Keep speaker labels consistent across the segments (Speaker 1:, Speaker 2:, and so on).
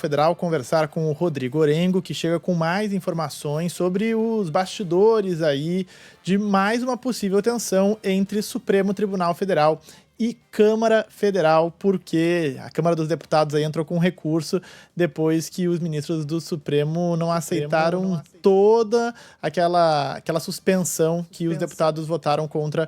Speaker 1: Federal conversar com o Rodrigo Orengo, que chega com mais informações sobre os bastidores aí de mais uma possível tensão entre Supremo Tribunal Federal e Câmara Federal, porque a Câmara dos Deputados aí entrou com um recurso depois que os ministros do Supremo não aceitaram toda aquela suspensão que os deputados votaram contra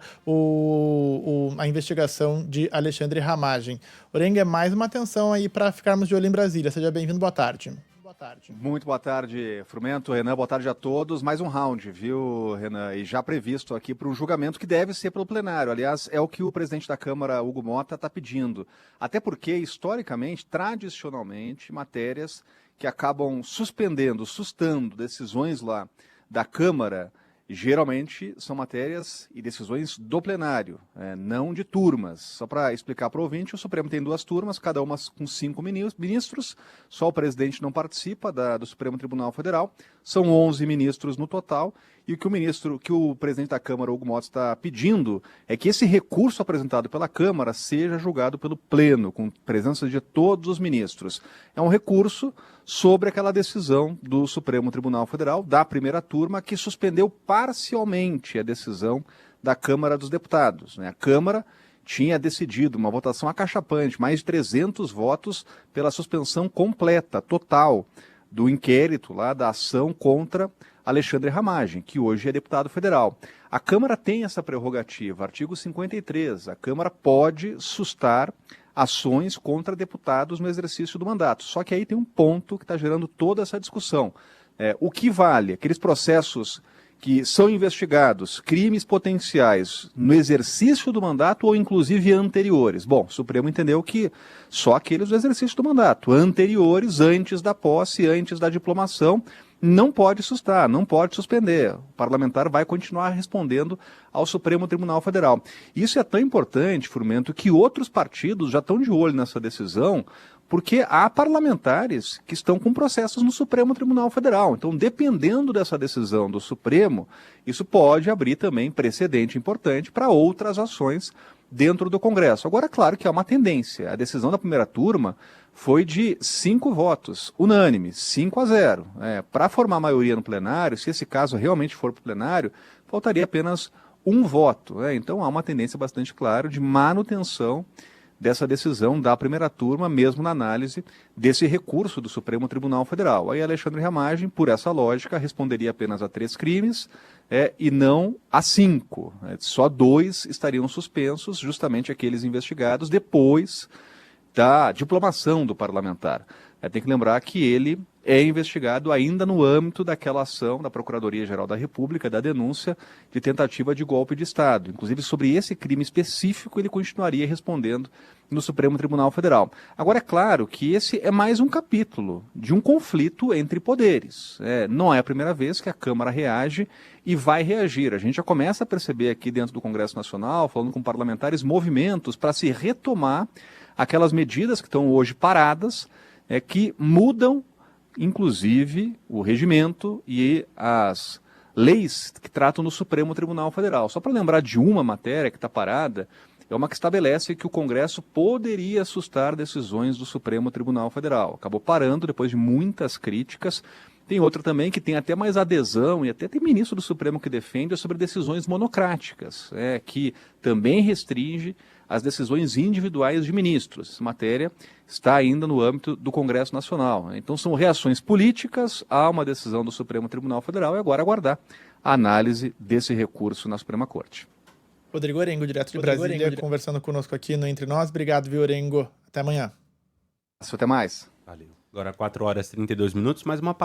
Speaker 1: a investigação de Alexandre Ramagem. Orengo, é mais uma atenção aí para ficarmos de olho em Brasília. Seja bem-vindo, boa tarde.
Speaker 2: Muito boa tarde, Frumento, Renan, boa tarde a todos. Mais um round, viu, Renan? E já previsto aqui para um julgamento que deve ser pelo plenário. Aliás, é o que o presidente da Câmara, Hugo Motta, está pedindo. Até porque, historicamente, tradicionalmente, matérias que acabam sustando decisões lá da Câmara, geralmente são matérias e decisões do plenário, não de turmas. Só para explicar para o ouvinte, o Supremo tem 2 turmas, cada uma com 5 ministros, só o presidente não participa do Supremo Tribunal Federal, são 11 ministros no total, e o que o presidente da Câmara, Hugo Motta, está pedindo é que esse recurso apresentado pela Câmara seja julgado pelo Pleno, com presença de todos os ministros. É um recurso sobre aquela decisão do Supremo Tribunal Federal, da primeira turma, que suspendeu parcialmente a decisão da Câmara dos Deputados. A Câmara tinha decidido uma votação acachapante, mais de 300 votos pela suspensão completa, total, do inquérito lá, da ação contra Alexandre Ramagem, que hoje é deputado federal. A Câmara tem essa prerrogativa, artigo 53, a Câmara pode sustar ações contra deputados no exercício do mandato. Só que aí tem um ponto que está gerando toda essa discussão. O que vale? Aqueles processos que são investigados, crimes potenciais no exercício do mandato ou inclusive anteriores. Bom, o Supremo entendeu que só aqueles do exercício do mandato, anteriores, antes da posse, antes da diplomação, não pode sustar, não pode suspender. O parlamentar vai continuar respondendo ao Supremo Tribunal Federal. Isso é tão importante, Frumento, que outros partidos já estão de olho nessa decisão, porque há parlamentares que estão com processos no Supremo Tribunal Federal. Então, dependendo dessa decisão do Supremo, isso pode abrir também precedente importante para outras ações dentro do Congresso. Agora, claro que há uma tendência. A decisão da primeira turma foi de 5 votos, unânime, 5-0. Para formar maioria no plenário, se esse caso realmente for para o plenário, faltaria apenas 1 voto. Então, há uma tendência bastante clara de manutenção dessa decisão da primeira turma, mesmo na análise desse recurso do Supremo Tribunal Federal. Aí Alexandre Ramagem, por essa lógica, responderia apenas a 3 crimes e não a 5. Só 2 estariam suspensos, justamente aqueles investigados depois da diplomação do parlamentar. Tem que lembrar que ele é investigado ainda no âmbito daquela ação da Procuradoria-Geral da República, da denúncia de tentativa de golpe de Estado. Inclusive, sobre esse crime específico, ele continuaria respondendo no Supremo Tribunal Federal. Agora, é claro que esse é mais um capítulo de um conflito entre poderes. Não é a primeira vez que a Câmara reage e vai reagir. A gente já começa a perceber aqui dentro do Congresso Nacional, falando com parlamentares, movimentos para se retomar aquelas medidas que estão hoje paradas, que mudam, inclusive, o regimento e as leis que tratam no Supremo Tribunal Federal. Só para lembrar de uma matéria que está parada, é uma que estabelece que o Congresso poderia sustar decisões do Supremo Tribunal Federal. Acabou parando depois de muitas críticas. Tem outra também que tem até mais adesão, e até tem ministro do Supremo que defende, sobre decisões monocráticas, que também restringe as decisões individuais de ministros. Essa matéria está ainda no âmbito do Congresso Nacional. Então são reações políticas a uma decisão do Supremo Tribunal Federal e agora aguardar a análise desse recurso na Suprema Corte.
Speaker 1: Rodrigo Orengo, direto de Brasília, conversando conosco aqui no Entre Nós. Obrigado, viu, Orengo? Até amanhã.
Speaker 2: Até mais.
Speaker 3: Valeu. Agora 4 horas e 32 minutos, mais uma